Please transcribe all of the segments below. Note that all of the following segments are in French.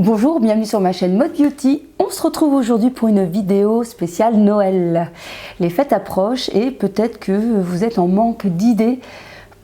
Bonjour, bienvenue sur ma chaîne Mode Beauty. On se retrouve aujourd'hui pour une vidéo spéciale Noël. Les fêtes approchent et peut-être que vous êtes en manque d'idées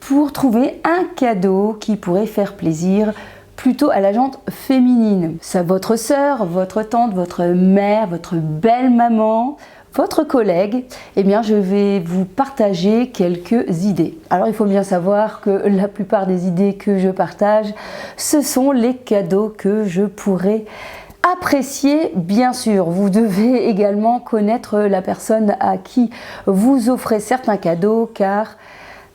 pour trouver un cadeau qui pourrait faire plaisir plutôt à la gente féminine. Ça, votre sœur, votre tante, votre mère, votre belle-maman, votre collègue, eh bien je vais vous partager quelques idées. Alors il faut bien savoir que la plupart des idées que je partage, ce sont les cadeaux que je pourrais apprécier. Bien sûr, vous devez également connaître la personne à qui vous offrez certains cadeaux, car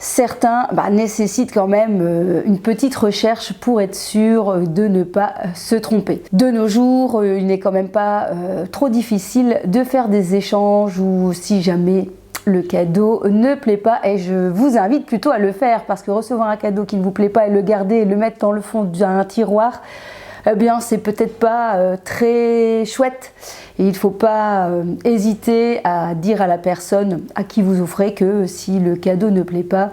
certains nécessitent quand même une petite recherche pour être sûr de ne pas se tromper. De nos jours, il n'est quand même pas trop difficile de faire des échanges ou si jamais le cadeau ne plaît pas, et je vous invite plutôt à le faire parce que recevoir un cadeau qui ne vous plaît pas et le garder et le mettre dans le fond d'un tiroir, eh bien c'est peut-être pas très chouette. Et il ne faut pas hésiter à dire à la personne à qui vous offrez que si le cadeau ne plaît pas,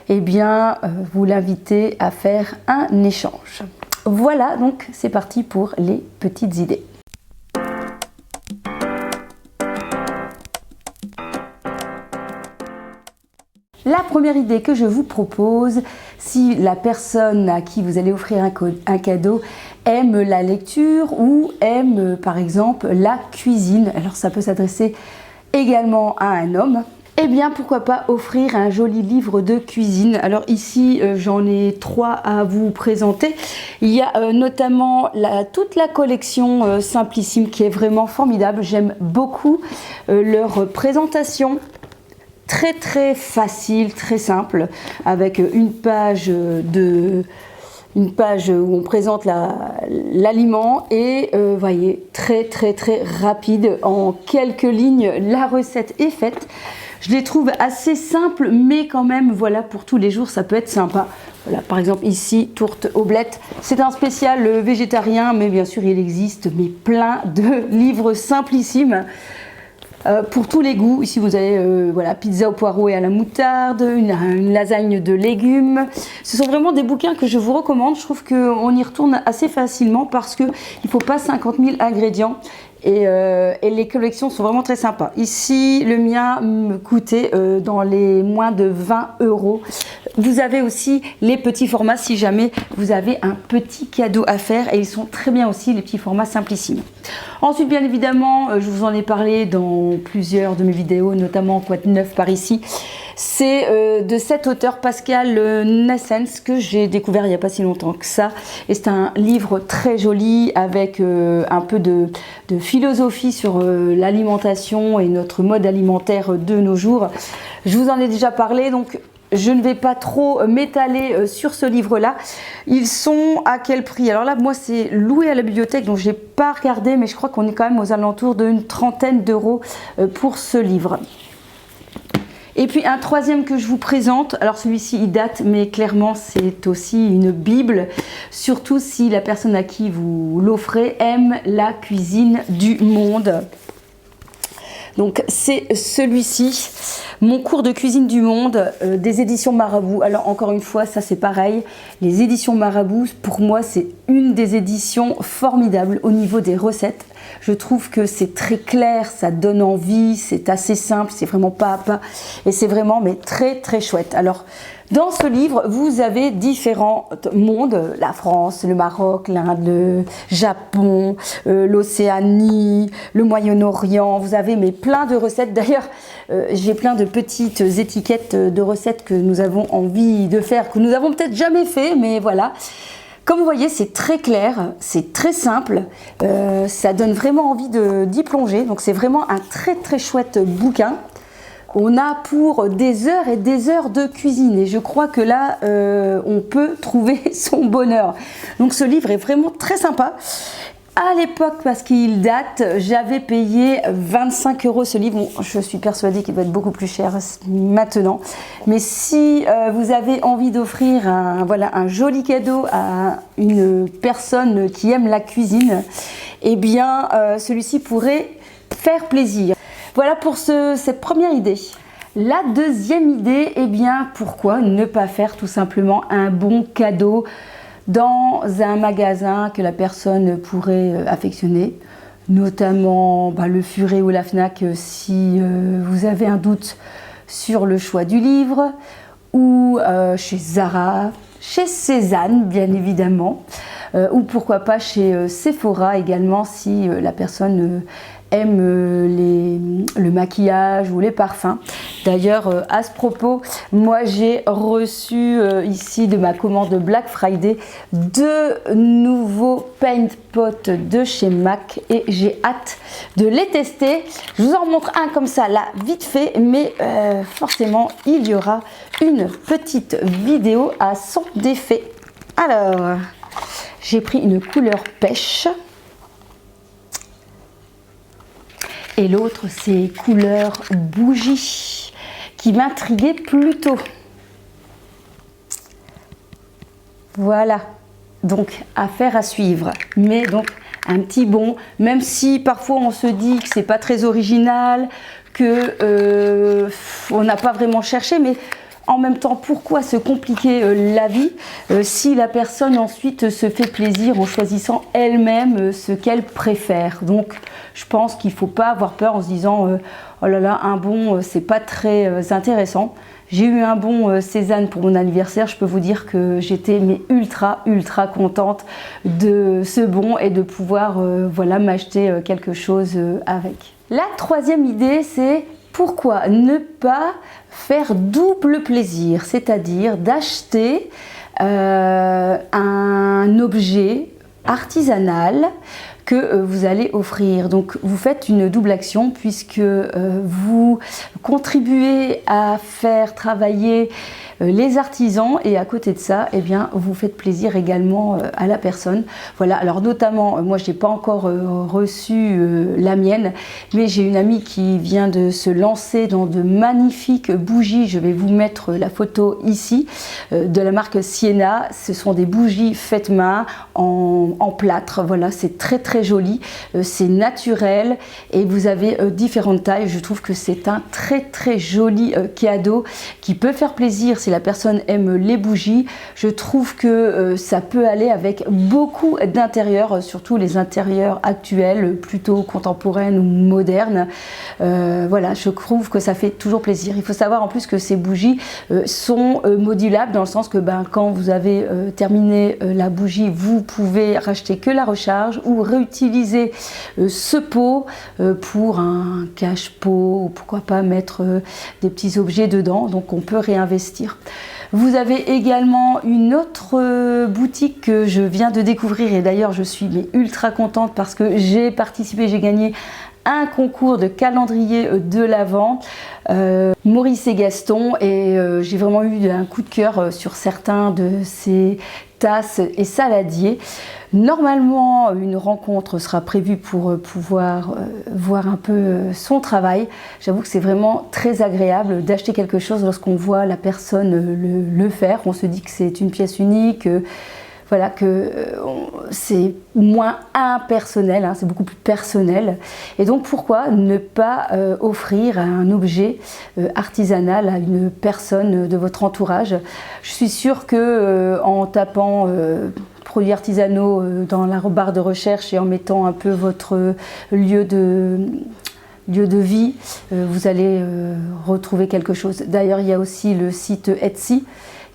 eh bien vous l'invitez à faire un échange. Voilà, donc c'est parti pour les petites idées. La première idée que je vous propose, si la personne à qui vous allez offrir un cadeau aime la lecture ou aime par exemple la cuisine, alors ça peut s'adresser également à un homme, eh bien pourquoi pas offrir un joli livre de cuisine. Alors ici j'en ai 3 à vous présenter. Il y a notamment toute la collection Simplissime qui est vraiment formidable. J'aime beaucoup leur présentation. Très facile, très simple, avec une page où on présente l'aliment et voyez, très rapide, en quelques lignes la recette est faite. Je les trouve assez simples, mais quand même voilà, pour tous les jours ça peut être sympa. Voilà, par exemple ici, tourte aux blettes, c'est un spécial végétarien, mais bien sûr il existe plein de livres simplissimes. Pour tous les goûts, ici vous avez voilà, pizza au poireau et à la moutarde, une lasagne de légumes. Ce sont vraiment des bouquins que je vous recommande. Je trouve qu'on y retourne assez facilement parce qu'il ne faut pas 50 000 ingrédients. Et les collections sont vraiment très sympas. Ici, le mien me coûtait dans les moins de 20 €. Vous avez aussi les petits formats si jamais vous avez un petit cadeau à faire, et ils sont très bien aussi, les petits formats Simplissimes. Ensuite, bien évidemment, je vous en ai parlé dans plusieurs de mes vidéos, notamment Quoi de neuf par ici. C'est de cet auteur Pascal Naessens que j'ai découvert il n'y a pas si longtemps que ça. Et c'est un livre très joli avec un peu de philosophie sur l'alimentation et notre mode alimentaire de nos jours. Je vous en ai déjà parlé, donc je ne vais pas trop m'étaler sur ce livre-là. Ils sont à quel prix? Alors là, moi, c'est loué à la bibliothèque, donc je n'ai pas regardé, mais je crois qu'on est quand même aux alentours d'une trentaine d'euros pour ce livre. Et puis un troisième que je vous présente, alors celui-ci il date, mais clairement c'est aussi une bible, surtout si la personne à qui vous l'offrez aime la cuisine du monde. Donc c'est celui-ci, Mon cours de cuisine du monde, des éditions Marabout. Alors encore une fois, ça c'est pareil, les éditions Marabout, pour moi c'est une des éditions formidables au niveau des recettes. Je trouve que c'est très clair, ça donne envie, c'est assez simple, c'est vraiment pas à pas, et c'est vraiment très chouette. Alors dans ce livre, vous avez différents mondes, la France, le Maroc, l'Inde, le Japon, l'Océanie, le Moyen-Orient. Vous avez plein de recettes. D'ailleurs, j'ai plein de petites étiquettes de recettes que nous avons envie de faire, que nous avons peut-être jamais fait, mais voilà. Comme vous voyez, c'est très clair, c'est très simple, ça donne vraiment envie d'y plonger. Donc c'est vraiment un très chouette bouquin. On a pour des heures et des heures de cuisine, et je crois que là, on peut trouver son bonheur. Donc ce livre est vraiment très sympa. À l'époque, parce qu'il date, j'avais payé 25 € ce livre. Bon, je suis persuadée qu'il va être beaucoup plus cher maintenant. Mais si vous avez envie d'offrir un joli cadeau à une personne qui aime la cuisine, eh bien celui-ci pourrait faire plaisir. Voilà pour cette première idée. La deuxième idée, eh bien pourquoi ne pas faire tout simplement un bon cadeau dans un magasin que la personne pourrait affectionner, notamment le Furet ou la Fnac si vous avez un doute sur le choix du livre, ou chez Zara, chez Cézanne bien évidemment, ou pourquoi pas chez Sephora également si la personne aime le maquillage ou les parfums. D'ailleurs, à ce propos, moi j'ai reçu ici de ma commande Black Friday 2 nouveaux paint pots de chez MAC et j'ai hâte de les tester. Je vous en montre un comme ça là vite fait, mais forcément il y aura une petite vidéo à son effet. Alors, j'ai pris une couleur pêche. Et l'autre, c'est couleur bougie, qui m'intriguait plutôt. Voilà, donc affaire à suivre. Mais donc un petit bond, même si parfois on se dit que c'est pas très original, que on n'a pas vraiment cherché, mais en même temps, pourquoi se compliquer la vie si la personne ensuite se fait plaisir en choisissant elle-même ce qu'elle préfère. Donc, je pense qu'il ne faut pas avoir peur en se disant oh là là, un bon, c'est pas très intéressant. J'ai eu un bon Cézanne pour mon anniversaire. Je peux vous dire que j'étais ultra contente de ce bon et de pouvoir voilà, m'acheter quelque chose avec. La troisième idée, c'est pourquoi ne pas faire double plaisir, c'est-à-dire d'acheter un objet artisanal que vous allez offrir. Donc vous faites une double action puisque vous contribuez à faire travailler les artisans et à côté de ça, eh bien, vous faites plaisir également à la personne. Voilà, alors notamment, moi je n'ai pas encore reçu la mienne, mais j'ai une amie qui vient de se lancer dans de magnifiques bougies. Je vais vous mettre la photo ici de la marque Sienna. Ce sont des bougies faites main en plâtre. Voilà, c'est très joli, c'est naturel et vous avez différentes tailles. Je trouve que c'est un très joli cadeau qui peut faire plaisir si la personne aime les bougies. Je trouve que ça peut aller avec beaucoup d'intérieurs, surtout les intérieurs actuels, plutôt contemporaines ou modernes. Voilà, je trouve que ça fait toujours plaisir. Il faut savoir en plus que ces bougies sont modulables dans le sens que quand vous avez terminé la bougie, vous pouvez racheter que la recharge ou réutiliser ce pot pour un cache-pot ou pourquoi pas mettre des petits objets dedans. Donc on peut réinvestir. Vous avez également une autre boutique que je viens de découvrir et d'ailleurs je suis ultra contente parce que j'ai participé, j'ai gagné un concours de calendrier de l'Avent, Maurice et Gaston, et j'ai vraiment eu un coup de cœur sur certains de ces tasses et saladiers. Normalement, une rencontre sera prévue pour pouvoir voir un peu son travail. J'avoue que c'est vraiment très agréable d'acheter quelque chose lorsqu'on voit la personne le faire. On se dit que c'est une pièce unique, voilà, que c'est moins impersonnel, c'est beaucoup plus personnel. Et donc pourquoi ne pas offrir un objet artisanal à une personne de votre entourage? Je suis sûre que en tapant produits artisanaux dans la barre de recherche et en mettant un peu votre lieu de vie, vous allez retrouver quelque chose. D'ailleurs, il y a aussi le site Etsy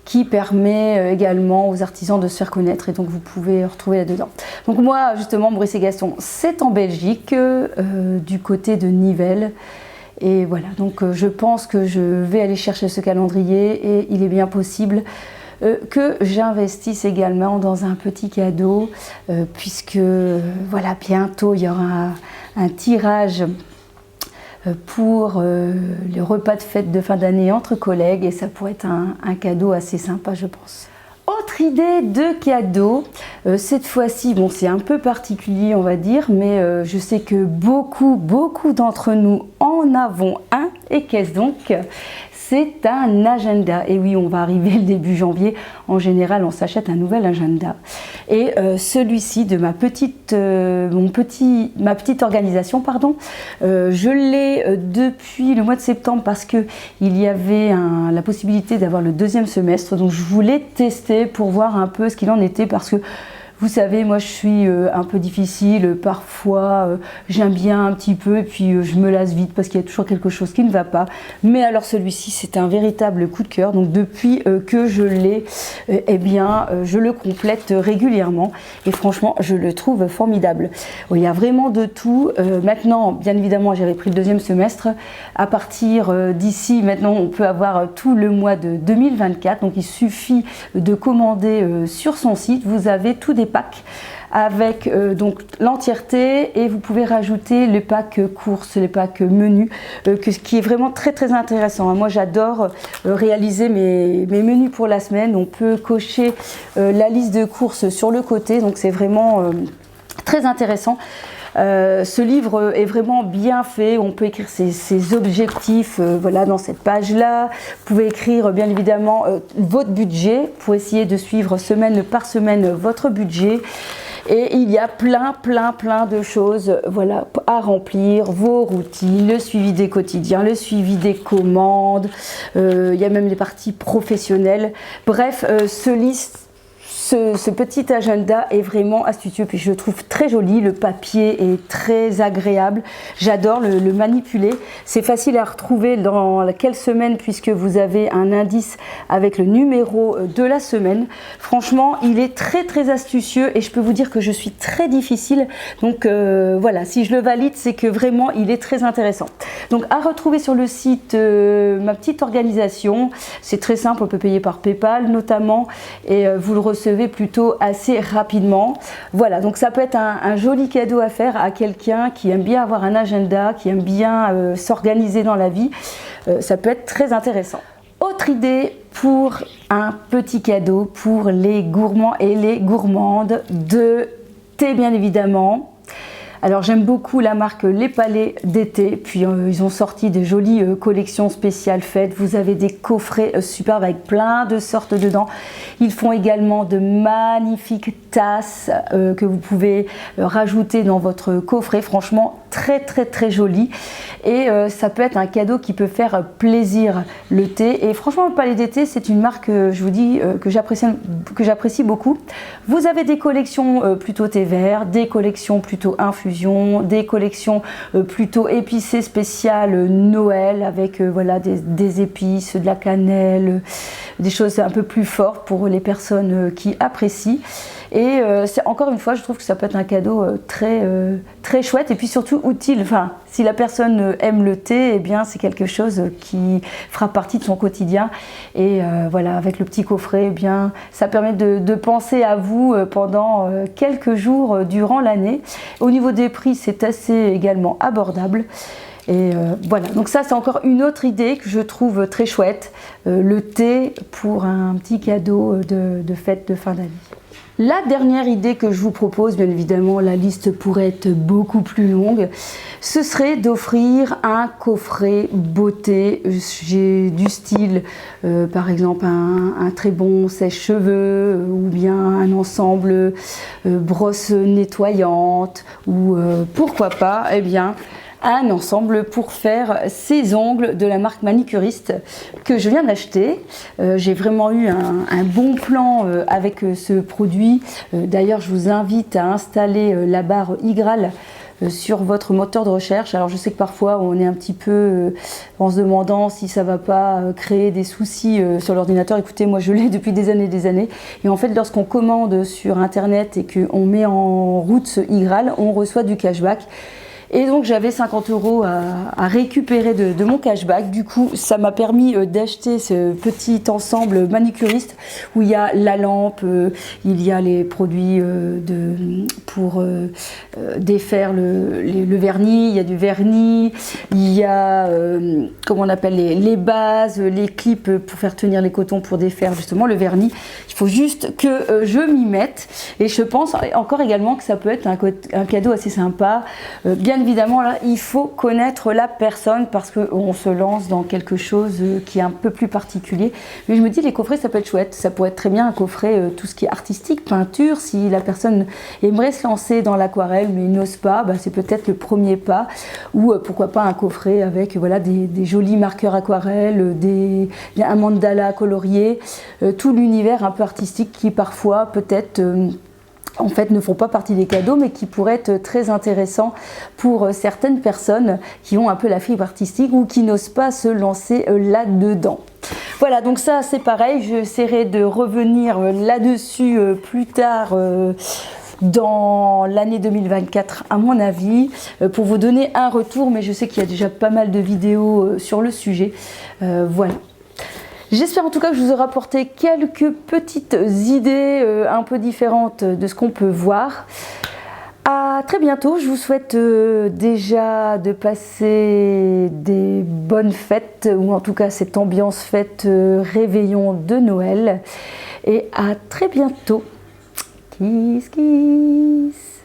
qui permet également aux artisans de se faire connaître et donc vous pouvez retrouver là-dedans. Donc moi, justement, Maurice et Gaston, c'est en Belgique, du côté de Nivelles. Et voilà, donc je pense que je vais aller chercher ce calendrier et il est bien possible que j'investisse également dans un petit cadeau puisque voilà, bientôt il y aura un tirage pour le repas de fête de fin d'année entre collègues et ça pourrait être un cadeau assez sympa, je pense. Autre idée de cadeau, cette fois-ci, bon, c'est un peu particulier on va dire, mais je sais que beaucoup d'entre nous en avons un. Et qu'est-ce donc? c'est un agenda. Et oui, on va arriver le début janvier. En général, on s'achète un nouvel agenda. Et celui-ci de ma petite organisation, pardon, je l'ai depuis le mois de septembre parce que il y avait la possibilité d'avoir le deuxième semestre. Donc je voulais tester pour voir un peu ce qu'il en était parce que vous savez, moi je suis un peu difficile, parfois j'aime bien un petit peu et puis je me lasse vite parce qu'il y a toujours quelque chose qui ne va pas. Mais alors celui-ci, c'est un véritable coup de cœur. Donc depuis que je l'ai, eh bien je le complète régulièrement et franchement je le trouve formidable. Il y a vraiment de tout. Maintenant, bien évidemment, j'avais pris le deuxième semestre. À partir d'ici, maintenant, on peut avoir tout le mois de 2024. Donc il suffit de commander sur son site. Vous avez tout des packs avec donc l'entièreté et vous pouvez rajouter les packs courses, les packs menus, ce qui est vraiment très très intéressant. Moi j'adore réaliser mes menus pour la semaine. On peut cocher la liste de courses sur le côté, donc c'est vraiment très intéressant. Ce livre est vraiment bien fait, on peut écrire ses objectifs voilà, dans cette page-là. Vous pouvez écrire bien évidemment votre budget pour essayer de suivre semaine par semaine votre budget. Et il y a plein de choses voilà, à remplir, vos routines, le suivi des quotidiens, le suivi des commandes, il y a même les parties professionnelles. Bref, ce petit agenda est vraiment astucieux, puis je le trouve très joli, le papier est très agréable, j'adore le manipuler, c'est facile à retrouver dans quelle semaine puisque vous avez un indice avec le numéro de la semaine. Franchement, il est très astucieux et je peux vous dire que je suis très difficile, donc voilà, si je le valide, c'est que vraiment il est très intéressant. Donc à retrouver sur le site ma petite organisation, c'est très simple, on peut payer par PayPal notamment et vous le recevez plutôt assez rapidement. Voilà, donc ça peut être un joli cadeau à faire à quelqu'un qui aime bien avoir un agenda, qui aime bien s'organiser dans la vie. Ça peut être très intéressant. Autre idée pour un petit cadeau pour les gourmands et les gourmandes, de thé bien évidemment. Alors j'aime beaucoup la marque Les Palais d'été, puis ils ont sorti de jolies collections spéciales fêtes. Vous avez des coffrets superbes avec plein de sortes dedans. Ils font également de magnifiques tasses que vous pouvez rajouter dans votre coffret. Franchement très joli et ça peut être un cadeau qui peut faire plaisir. Le thé, et franchement le Palais d'été, c'est une marque je vous dis que j'apprécie beaucoup. Vous avez des collections plutôt thé vert, des collections plutôt infusion, des collections plutôt épicées spéciales Noël avec voilà des épices, de la cannelle, des choses un peu plus fortes pour les personnes qui apprécient. Et encore une fois, je trouve que ça peut être un cadeau très chouette et puis surtout utile. Enfin, si la personne aime le thé, eh bien c'est quelque chose qui fera partie de son quotidien. Et voilà, avec le petit coffret, eh bien ça permet de penser à vous pendant quelques jours durant l'année. Au niveau des prix, c'est assez également abordable. Et voilà, donc ça c'est encore une autre idée que je trouve très chouette, le thé pour un petit cadeau de fête de fin d'année. La dernière idée que je vous propose, bien évidemment la liste pourrait être beaucoup plus longue, ce serait d'offrir un coffret beauté. J'ai du style par exemple un très bon sèche-cheveux ou bien un ensemble brosse nettoyante ou pourquoi pas, eh bien un ensemble pour faire ses ongles de la marque Manicuriste que je viens d'acheter. J'ai vraiment eu un bon plan avec ce produit. D'ailleurs, je vous invite à installer la barre iGraal sur votre moteur de recherche. Alors je sais que parfois on est un petit peu en se demandant si ça va pas créer des soucis sur l'ordinateur. Écoutez, moi je l'ai depuis des années et en fait lorsqu'on commande sur internet et qu'on met en route ce iGraal, on reçoit du cashback. Et donc j'avais 50 € à récupérer de mon cashback. Du coup, ça m'a permis d'acheter ce petit ensemble Manicuriste où il y a la lampe, il y a les produits pour défaire le vernis, il y a du vernis, il y a comment on appelle les bases, les clips pour faire tenir les cotons pour défaire justement le vernis. Il faut juste que je m'y mette et je pense encore également que ça peut être un cadeau assez sympa. Bien bien évidemment là il faut connaître la personne parce qu'on se lance dans quelque chose qui est un peu plus particulier. Mais je me dis les coffrets ça peut être chouette, ça pourrait être très bien un coffret tout ce qui est artistique, peinture, si la personne aimerait se lancer dans l'aquarelle mais n'ose pas, c'est peut-être le premier pas. Ou pourquoi pas un coffret avec voilà, des jolis marqueurs aquarelles, un mandala colorié, tout l'univers un peu artistique qui parfois peut-être en fait ne font pas partie des cadeaux mais qui pourraient être très intéressants pour certaines personnes qui ont un peu la fibre artistique ou qui n'osent pas se lancer là-dedans. Voilà, donc ça c'est pareil, j'essaierai de revenir là-dessus plus tard dans l'année 2024 à mon avis, pour vous donner un retour, mais je sais qu'il y a déjà pas mal de vidéos sur le sujet. Voilà. J'espère en tout cas que je vous aurai apporté quelques petites idées un peu différentes de ce qu'on peut voir. À très bientôt, je vous souhaite déjà de passer des bonnes fêtes, ou en tout cas cette ambiance fête réveillon de Noël. Et à très bientôt. Kiss, kiss.